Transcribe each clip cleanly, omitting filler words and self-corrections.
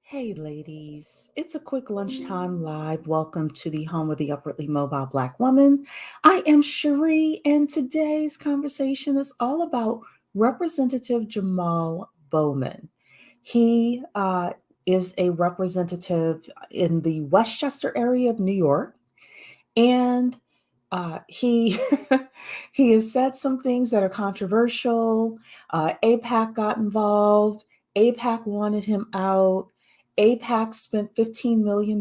Hey ladies, it's a quick lunchtime live. Welcome to the home of the upwardly mobile Black woman. I am Cherie, and today's conversation is all about Representative Jamaal Bowman. He is a representative in the Westchester area of New York, and he he has said some things that are controversial. APAC got involved. APAC wanted him out. APAC spent $15 million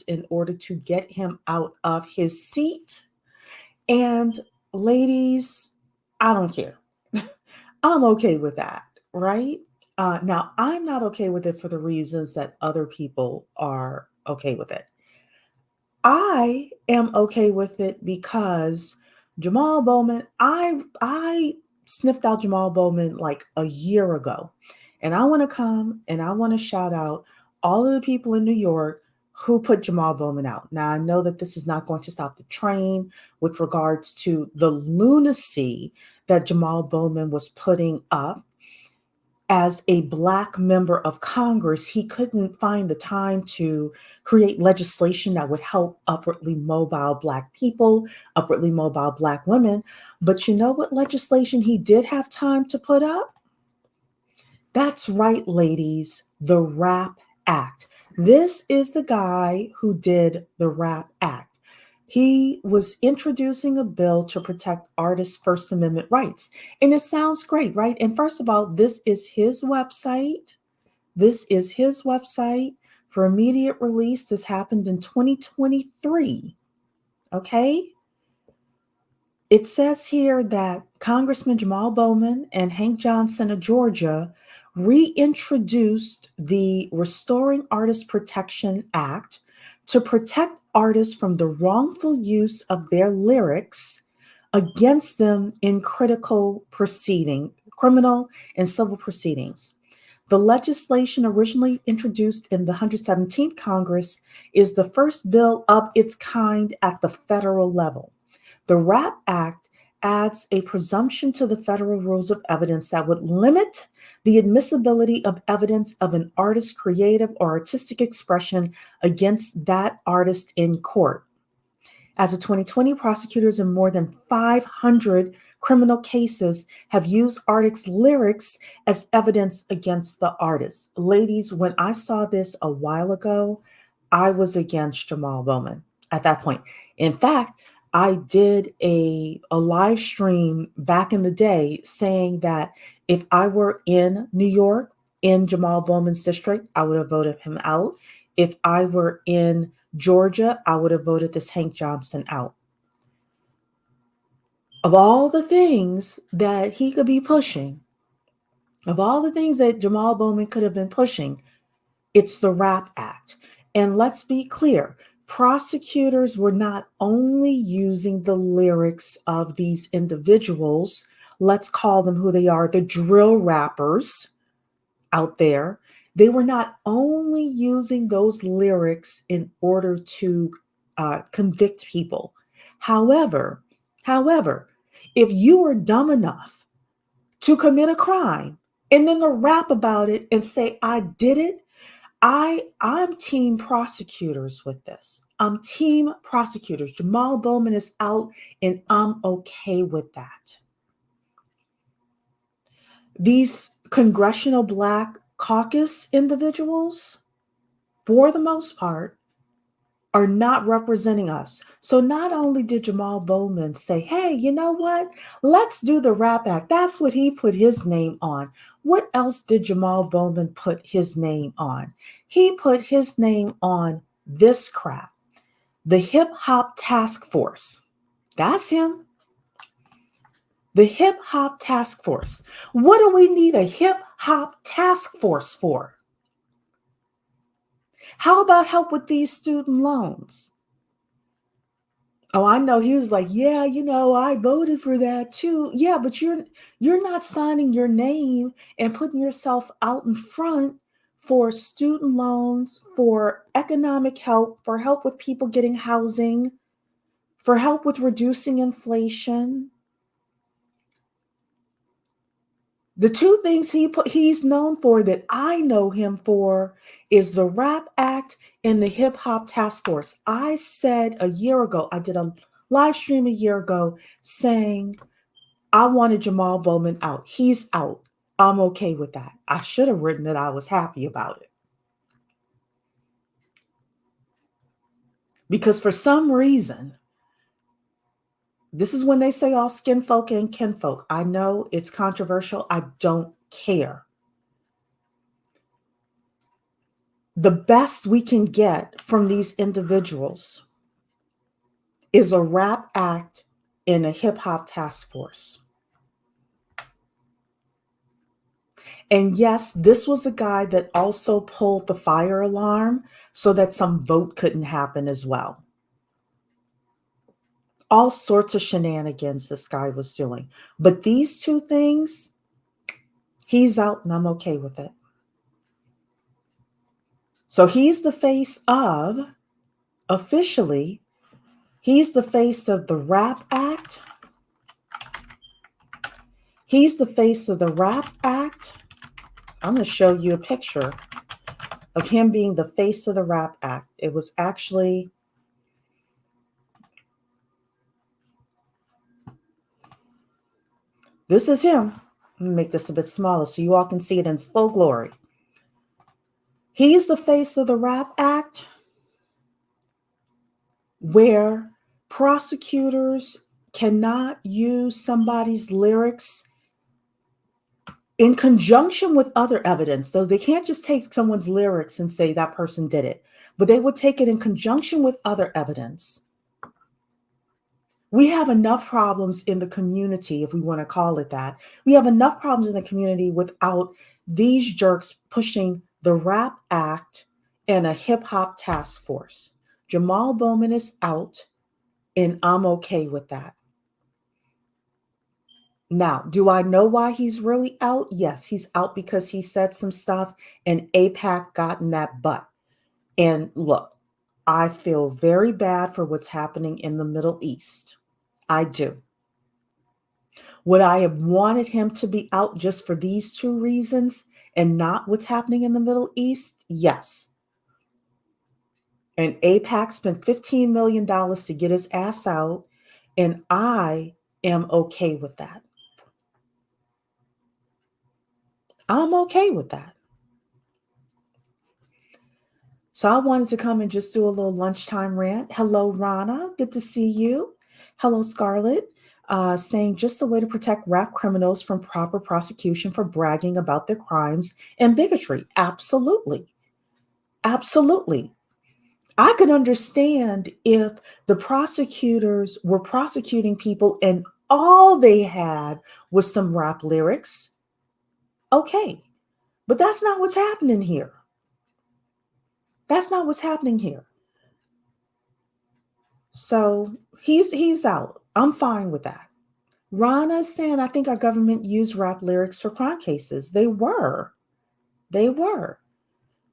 in order to get him out of his seat. And ladies, I don't care. I'm okay with that, right? Now, I'm not okay with it for the reasons that other people are okay with it. I am okay with it because Jamaal Bowman, I sniffed out Jamaal Bowman like a year ago. And I want to come and I want to shout out all of the people in New York who put Jamaal Bowman out. Now I know that this is not going to stop the train with regards to the lunacy that Jamaal Bowman was putting up as a Black member of Congress. He couldn't find the time to create legislation that would help upwardly mobile Black people, upwardly mobile Black women. But you know what legislation he did have time to put up? That's right, ladies, the RAP Act. This is the guy who did the RAP Act. He was introducing a bill to protect artists' First Amendment rights. And it sounds great, right? And first of all, this is his website. This is his website for immediate release. This happened in 2023. Okay? It says here that Congressman Jamaal Bowman and Hank Johnson of Georgia reintroduced the Restoring Artist Protection Act to protect artists from the wrongful use of their lyrics against them in criminal and civil proceedings. The legislation originally introduced in the 117th Congress is the first bill of its kind at the federal level. The RAP Act adds a presumption to the federal rules of evidence that would limit the admissibility of evidence of an artist's creative or artistic expression against that artist in court. As of 2020, prosecutors in more than 500 criminal cases have used artists' lyrics as evidence against the artist. Ladies, when I saw this a while ago, I was against Jamaal Bowman at that point. In fact, I did a live stream back in the day saying that if I were in New York, in Jamaal Bowman's district, I would have voted him out. If I were in Georgia, I would have voted this Hank Johnson out. Of all the things that he could be pushing, of all the things that Jamaal Bowman could have been pushing, it's the RAP Act. And let's be clear, prosecutors were not only using the lyrics of these individuals, let's call them who they are, the drill rappers out there. They were not only using those lyrics in order to convict people. However, if you were dumb enough to commit a crime and then to rap about it and say, I did it, I'm team prosecutors with this. I'm team prosecutors. Jamaal Bowman is out and I'm okay with that. These Congressional Black Caucus individuals, for the most part, are not representing us. So not only did Jamaal Bowman say, hey, you know what? Let's do the RAP Act. That's what he put his name on. What else did Jamaal Bowman put his name on? He put his name on this crap, the Hip Hop Task Force. That's him. The Hip Hop Task Force. What do we need a Hip Hop Task Force for? How about help with these student loans? Oh, I know. He was like, yeah, I voted for that too. Yeah, but you're not signing your name and putting yourself out in front for student loans, for economic help, for help with people getting housing, for help with reducing inflation. The two things he's known for that I know him for is the Rap Act and the Hip Hop Task Force. I said a year ago, I did a live stream a year ago saying I wanted Jamaal Bowman out. He's out. I'm okay with that. I should have written that I was happy about it. Because for some reason, this is when they say all skin folk and kinfolk. I know it's controversial. I don't care. The best we can get from these individuals is a Rap Act and a hip hop task force. And yes, this was the guy that also pulled the fire alarm so that some vote couldn't happen as well. All sorts of shenanigans this guy was doing. But these two things, he's out and I'm okay with it. So he's the face of, officially, he's the face of the Rap Act. He's the face of the Rap Act. I'm going to show you a picture of him being the face of the Rap Act. It was actually, this is him. Let me make this a bit smaller so you all can see it in full glory. He's the face of the Rap Act, where prosecutors cannot use somebody's lyrics in conjunction with other evidence. Though they can't just take someone's lyrics and say that person did it, but they would take it in conjunction with other evidence. We have enough problems in the community, if we want to call it that. We have enough problems in the community without these jerks pushing the Rap Act and a hip hop task force. Jamaal Bowman is out, and I'm okay with that. Now, do I know why he's really out? Yes, he's out because he said some stuff and AIPAC got in that butt. And look, I feel very bad for what's happening in the Middle East. I do. Would I have wanted him to be out just for these two reasons and not what's happening in the Middle East? Yes. And AIPAC spent $15 million to get his ass out, and I am okay with that. I'm okay with that. So I wanted to come and just do a little lunchtime rant. Hello, Rana. Good to see you. Hello, Scarlett. Saying just a way to protect rap criminals from proper prosecution for bragging about their crimes and bigotry. Absolutely. Absolutely. I could understand if the prosecutors were prosecuting people and all they had was some rap lyrics. Okay. But that's not what's happening here. That's not what's happening here. So he's out. I'm fine with that. Rana's saying, I think our government used rap lyrics for crime cases. They were. They were.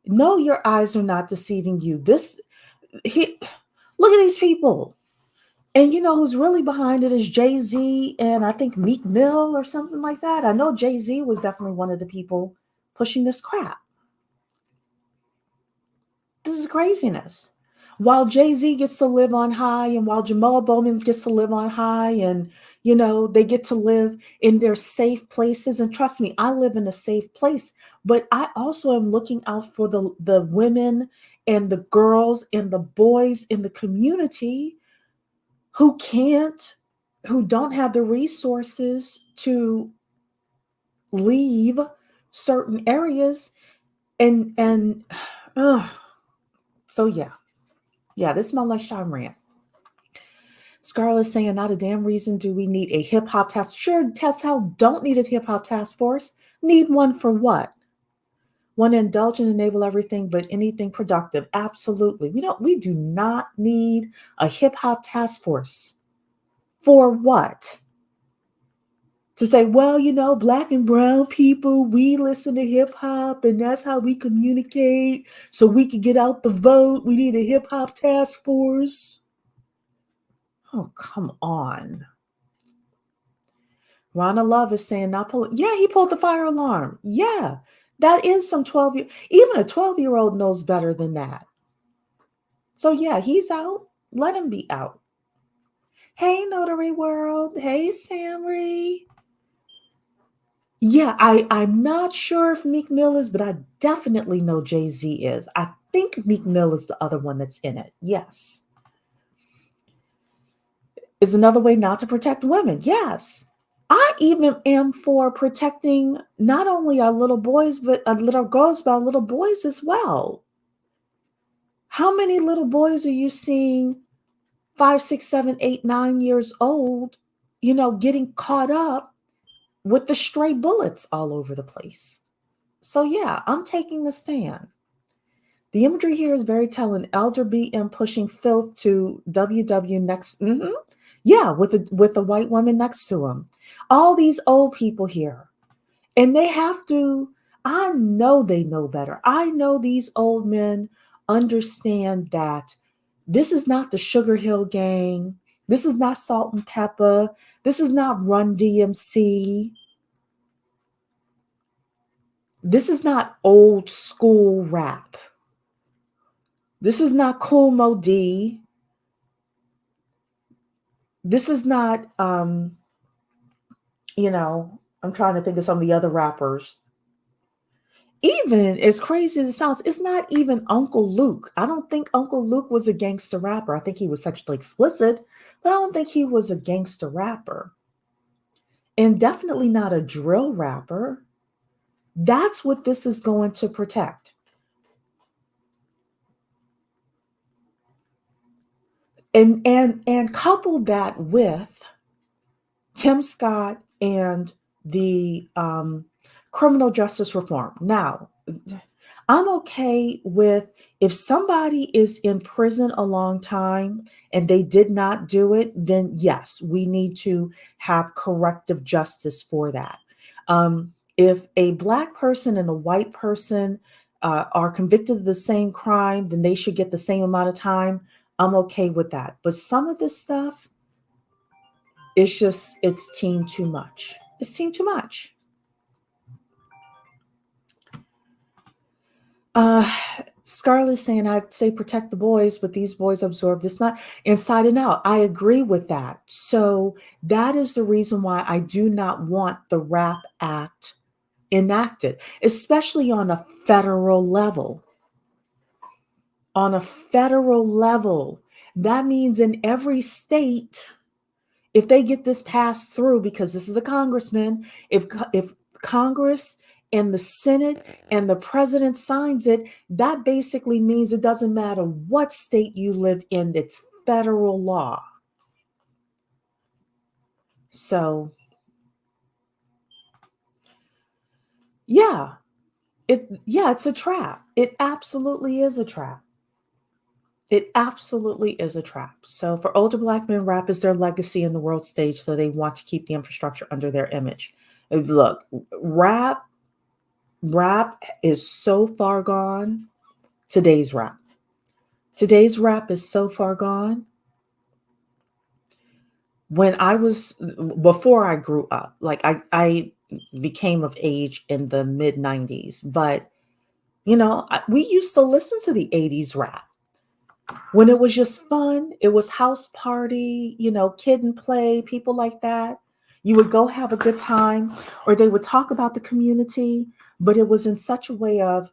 No, your eyes are not deceiving you. Look at these people. And you know who's really behind it is Jay-Z and I think Meek Mill or something like that. I know Jay-Z was definitely one of the people pushing this crap. This is craziness. While Jay-Z gets to live on high and while Jamaal Bowman gets to live on high and, you know, they get to live in their safe places. And trust me, I live in a safe place, but I also am looking out for the women and the girls and the boys in the community who don't have the resources to leave certain areas. And so yeah, this is my lunchtime rant. Scarlett's saying, not a damn reason do we need a hip hop task. Sure, Tessel don't need a hip hop task force. Need one for what? Want to indulge and enable everything but anything productive. Absolutely. We do not need a hip hop task force. For what? To say, well, Black and brown people, we listen to hip hop and that's how we communicate so we can get out the vote. We need a hip hop task force. Oh, come on. Rana Love is saying not pull. Yeah, he pulled the fire alarm. Yeah, that is some 12 year. Even a 12-year-old knows better than that. So yeah, he's out. Let him be out. Hey, Notary World. Hey, Samry. Yeah, I'm not sure if Meek Mill is, but I definitely know Jay-Z is. I think Meek Mill is the other one that's in it. Yes. Is another way not to protect women. Yes. I even am for protecting not only our little boys, but our little girls, but our little boys as well. How many little boys are you seeing 5, 6, 7, 8, 9 years old, getting caught up with the stray bullets all over the place? So yeah, I'm taking the stand. The imagery here is very telling. Elder BM pushing filth to WW next. Yeah, with the white woman next to him. All these old people here. And they have to, I know they know better. I know these old men understand that this is not the Sugar Hill Gang. This is not Salt and Pepper. This is not Run DMC. This is not old school rap. This is not Cool Mo D. This is not, I'm trying to think of some of the other rappers. Even as crazy as it sounds, it's not even Uncle Luke. I don't think Uncle Luke was a gangster rapper. I think he was sexually explicit, but I don't think he was a gangster rapper. And definitely not a drill rapper. That's what this is going to protect. And couple that with Tim Scott and the criminal justice reform. Now, I'm okay with if somebody is in prison a long time and they did not do it, then yes, we need to have corrective justice for that. If a Black person and a white person are convicted of the same crime, then they should get the same amount of time. I'm okay with that. But some of this stuff, it's team too much. It's team too much. Scarlett's saying I'd say protect the boys, but these boys absorb this not inside and out. I agree with that. So that is the reason why I do not want the RAP Act enacted, especially on a federal level. On a federal level, that means in every state, if they get this passed through, because this is a congressman, if Congress and the Senate and the president signs it, that basically means it doesn't matter what state you live in, it's federal law. So, yeah, it's a trap. It absolutely is a trap. It absolutely is a trap. So for older Black men, rap is their legacy in the world stage, so they want to keep the infrastructure under their image. Look, rap is so far gone. Today's rap is so far gone. Before I grew up, like I became of age in the mid 90s, but we used to listen to the 80s rap when it was just fun. It was house party, kid and play, people like that. You would go have a good time, or they would talk about the community, but it was in such a way of,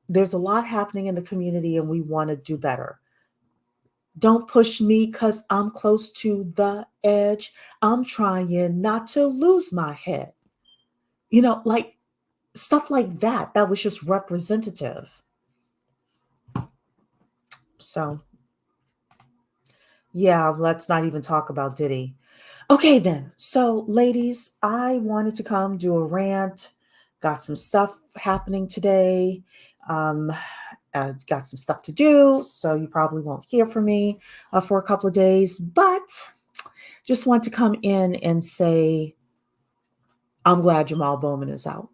there's a lot happening in the community and we want to do better. Don't push me because I'm close to the edge. I'm trying not to lose my head. Like stuff like that. That was just representative. So, yeah, let's not even talk about Diddy. Okay, then. So, ladies, I wanted to come do a rant. Got some stuff happening today. Got some stuff to do, so you probably won't hear from me for a couple of days, but just want to come in and say, I'm glad Jamaal Bowman is out.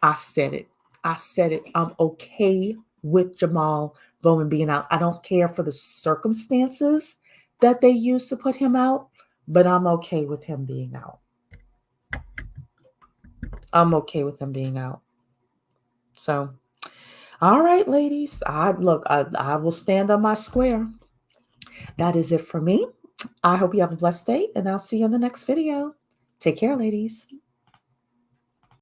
I said it. I'm okay with Jamaal Bowman being out. I don't care for the circumstances that they used to put him out, but I'm okay with him being out. I'm okay with him being out. So, all right, ladies. I will stand on my square. That is it for me. I hope you have a blessed day, and I'll see you in the next video. Take care, ladies.